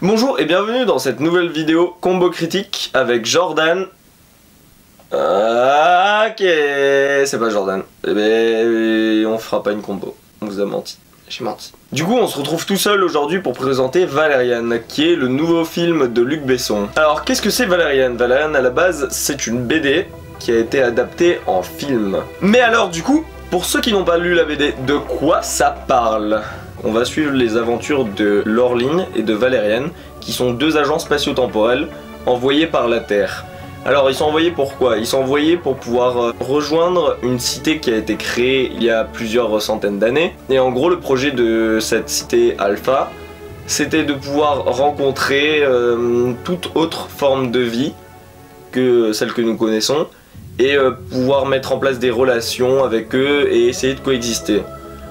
Bonjour et bienvenue dans cette nouvelle vidéo combo critique avec Jordan. Ok, c'est pas Jordan. Eh ben, on fera pas une combo. On vous a menti. J'ai menti. Du coup, on se retrouve tout seul aujourd'hui pour présenter Valérian, qui est le nouveau film de Luc Besson. Alors, qu'est-ce que c'est Valérian? Valérian, à la base, c'est une BD qui a été adaptée en film. Mais alors, du coup, pour ceux qui n'ont pas lu la BD, de quoi ça parle? On va suivre les aventures de Laureline et de Valérian, qui sont deux agents spatio-temporels envoyés par la Terre. Alors ils sont envoyés pourquoi? Ils sont envoyés pour pouvoir rejoindre une cité qui a été créée il y a plusieurs centaines d'années. Et en gros le projet de cette cité Alpha, c'était de pouvoir rencontrer toute autre forme de vie que celle que nous connaissons et pouvoir mettre en place des relations avec eux et essayer de coexister.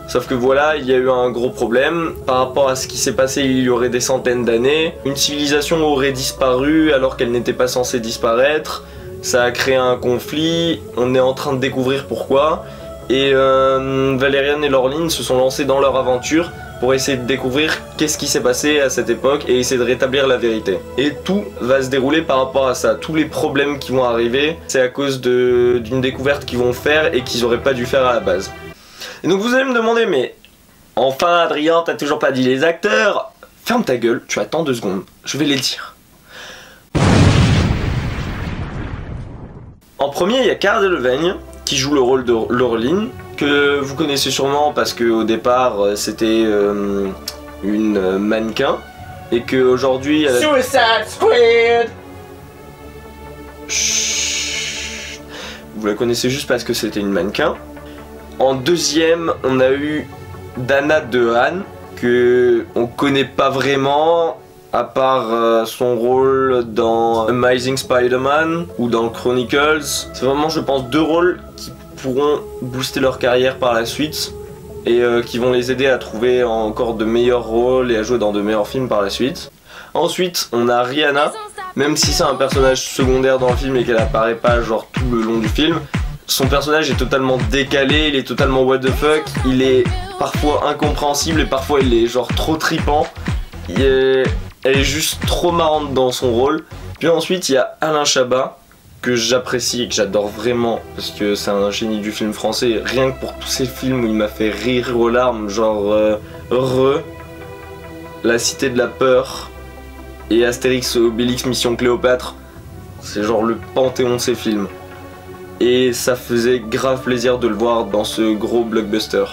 Sauf que voilà, il y a eu un gros problème par rapport à ce qui s'est passé il y aurait des centaines d'années. Une civilisation aurait disparu alors qu'elle n'était pas censée disparaître. Ça a créé un conflit, on est en train de découvrir pourquoi. Et Valérian et Laureline se sont lancés dans leur aventure pour essayer de découvrir qu'est-ce qui s'est passé à cette époque et essayer de rétablir la vérité. Et tout va se dérouler par rapport à ça. Tous les problèmes qui vont arriver, c'est à cause d'une découverte qu'ils vont faire et qu'ils n'auraient pas dû faire à la base. Et donc vous allez me demander, mais enfin Adrien, t'as toujours pas dit les acteurs? Ferme ta gueule, tu attends 2 secondes, je vais les dire. En premier, il y a Cara Delevingne qui joue le rôle de Laureline, que vous connaissez sûrement parce qu'au départ c'était une mannequin, et qu'aujourd'hui elle a... Suicide Squad. Chut. Vous la connaissez juste parce que c'était une mannequin. En deuxième, on a eu Dana DeHaan, que on connaît pas vraiment, à part son rôle dans Amazing Spider-Man ou dans Chronicles. C'est vraiment, je pense, 2 rôles qui pourront booster leur carrière par la suite et qui vont les aider à trouver encore de meilleurs rôles et à jouer dans de meilleurs films par la suite. Ensuite, on a Rihanna, même si c'est un personnage secondaire dans le film et qu'elle apparaît pas genre tout le long du film. Son personnage est totalement décalé, il est totalement what the fuck, il est parfois incompréhensible et parfois il est genre trop tripant. Elle est juste trop marrante dans son rôle. Puis ensuite il y a Alain Chabat, que j'apprécie et que j'adore vraiment parce que c'est un génie du film français. Rien que pour tous ces films où il m'a fait rire aux larmes, genre La Cité de la Peur et Astérix Obélix Mission Cléopâtre. C'est genre le panthéon de ces films. Et ça faisait grave plaisir de le voir dans ce gros blockbuster.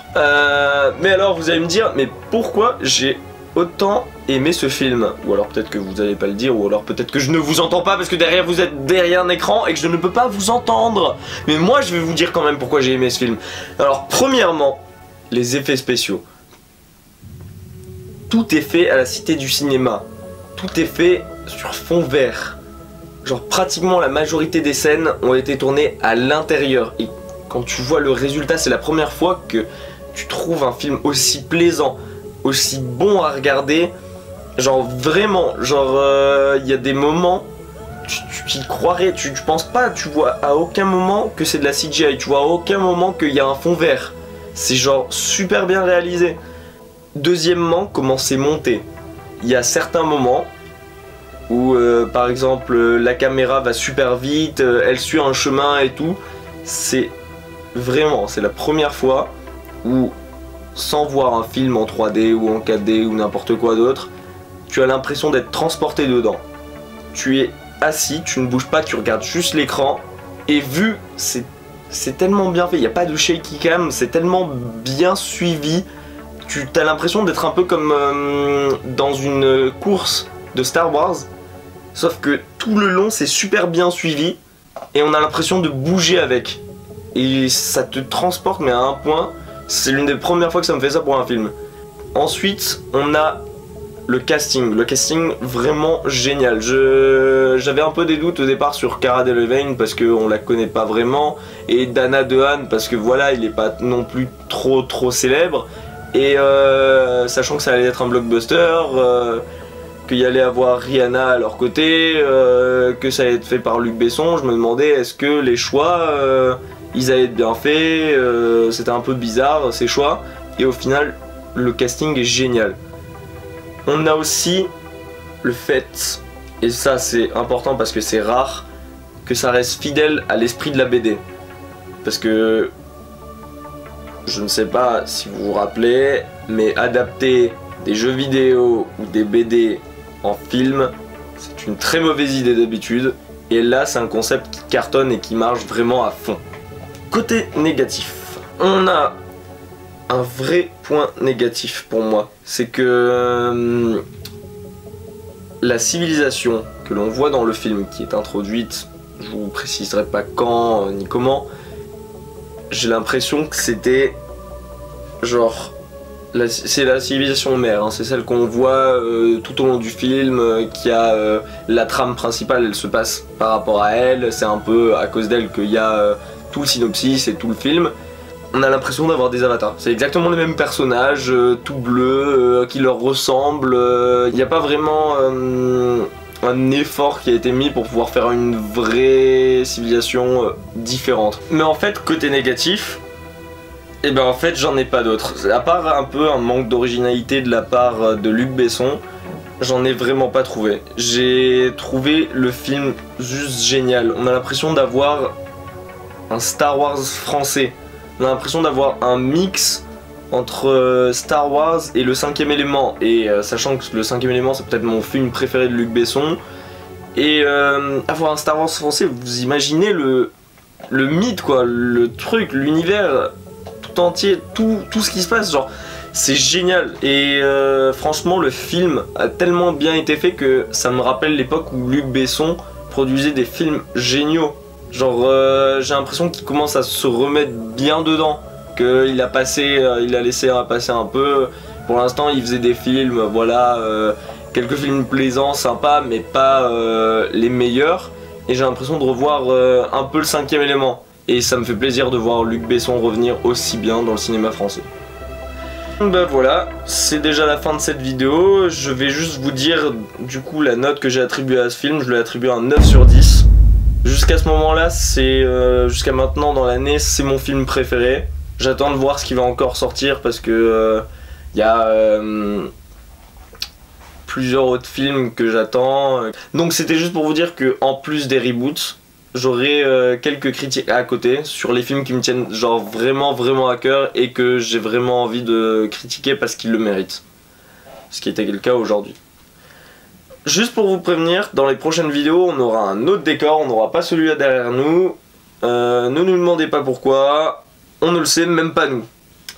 Mais alors vous allez me dire, mais pourquoi j'ai autant aimé ce film? Ou alors peut-être que vous n'allez pas le dire, ou alors peut-être que je ne vous entends pas parce que derrière vous êtes derrière un écran et que je ne peux pas vous entendre. Mais moi je vais vous dire quand même pourquoi j'ai aimé ce film. Alors premièrement, les effets spéciaux. Tout est fait à la Cité du Cinéma. Tout est fait sur fond vert. Genre pratiquement la majorité des scènes ont été tournées à l'intérieur. Et quand tu vois le résultat, c'est la première fois que tu trouves un film aussi plaisant, aussi bon à regarder. Genre vraiment, genre il y a des moments, tu y croirais, tu penses pas, tu vois à aucun moment que c'est de la CGI, tu vois à aucun moment qu'il y a un fond vert. C'est genre super bien réalisé. Deuxièmement, comment c'est monté. Il y a certains moments où par exemple la caméra va super vite, elle suit un chemin et tout. C'est la première fois où, sans voir un film en 3D ou en 4D ou n'importe quoi d'autre, tu as l'impression d'être transporté dedans. Tu es assis, tu ne bouges pas, tu regardes juste l'écran et vu, c'est tellement bien fait, il n'y a pas de shaky cam, c'est tellement bien suivi. Tu as l'impression d'être un peu comme dans une course de Star Wars. Sauf que tout le long c'est super bien suivi et on a l'impression de bouger avec. Et ça te transporte mais à un point, c'est l'une des premières fois que ça me fait ça pour un film. Ensuite on a le casting vraiment génial. J'avais un peu des doutes au départ sur Cara Delevingne parce qu'on la connaît pas vraiment. Et Dana DeHaan parce que voilà il est pas non plus trop célèbre. Et sachant que ça allait être un blockbuster, qu'il y allait avoir Rihanna à leur côté, que ça allait être fait par Luc Besson, je me demandais est-ce que les choix ils allaient être bien faits, c'était un peu bizarre ces choix, et au final le casting est génial. On a aussi le fait, et ça c'est important parce que c'est rare, que ça reste fidèle à l'esprit de la BD. Parce que, je ne sais pas si vous vous rappelez, mais adapter des jeux vidéo ou des BD en film, c'est une très mauvaise idée d'habitude. Et là c'est un concept qui cartonne et qui marche vraiment à fond. Côté négatif, on a un vrai point négatif pour moi. C'est que la civilisation que l'on voit dans le film, qui est introduite, je vous préciserai pas quand ni comment, j'ai l'impression que c'était genre... C'est la civilisation mère, hein, c'est celle qu'on voit tout au long du film, qui a la trame principale, elle se passe par rapport à elle, c'est un peu à cause d'elle qu'il y a tout le synopsis et tout le film. On a l'impression d'avoir des avatars, c'est exactement les mêmes personnages, tout bleus, qui leur ressemblent, il n'y a pas vraiment un effort qui a été mis pour pouvoir faire une vraie civilisation différente. Mais en fait, côté négatif, et ben en fait j'en ai pas d'autres. À part un peu un manque d'originalité de la part de Luc Besson, j'en ai vraiment pas trouvé. J'ai trouvé le film juste génial. On a l'impression d'avoir un Star Wars français. On a l'impression d'avoir un mix entre Star Wars et le 5e élément. Et sachant que le 5e élément c'est peut-être mon film préféré de Luc Besson. Et avoir un Star Wars français, vous imaginez le mythe quoi, le truc, l'univers entier, tout ce qui se passe, genre c'est génial. Et franchement le film a tellement bien été fait que ça me rappelle l'époque où Luc Besson produisait des films géniaux. Genre j'ai l'impression qu'il commence à se remettre bien dedans, qu'il a passé, il a laissé passer un peu. Pour l'instant il faisait des films, voilà, quelques films plaisants, sympas, mais pas les meilleurs. Et j'ai l'impression de revoir un peu le 5e élément. Et ça me fait plaisir de voir Luc Besson revenir aussi bien dans le cinéma français. Ben voilà, c'est déjà la fin de cette vidéo. Je vais juste vous dire du coup la note que j'ai attribuée à ce film. Je lui ai attribué un 9 sur 10. Jusqu'à ce moment-là, jusqu'à maintenant dans l'année, c'est mon film préféré. J'attends de voir ce qui va encore sortir parce que y a plusieurs autres films que j'attends. Donc c'était juste pour vous dire que en plus des reboots, j'aurai quelques critiques à côté sur les films qui me tiennent genre vraiment à cœur et que j'ai vraiment envie de critiquer parce qu'ils le méritent. Ce qui était le cas aujourd'hui. Juste pour vous prévenir, dans les prochaines vidéos on aura un autre décor, on n'aura pas celui-là derrière nous. Ne nous demandez pas pourquoi, on ne le sait même pas nous.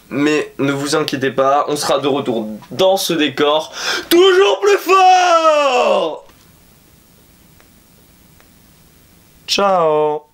Mais ne vous inquiétez pas, on sera de retour dans ce décor toujours plus fort. Ciao.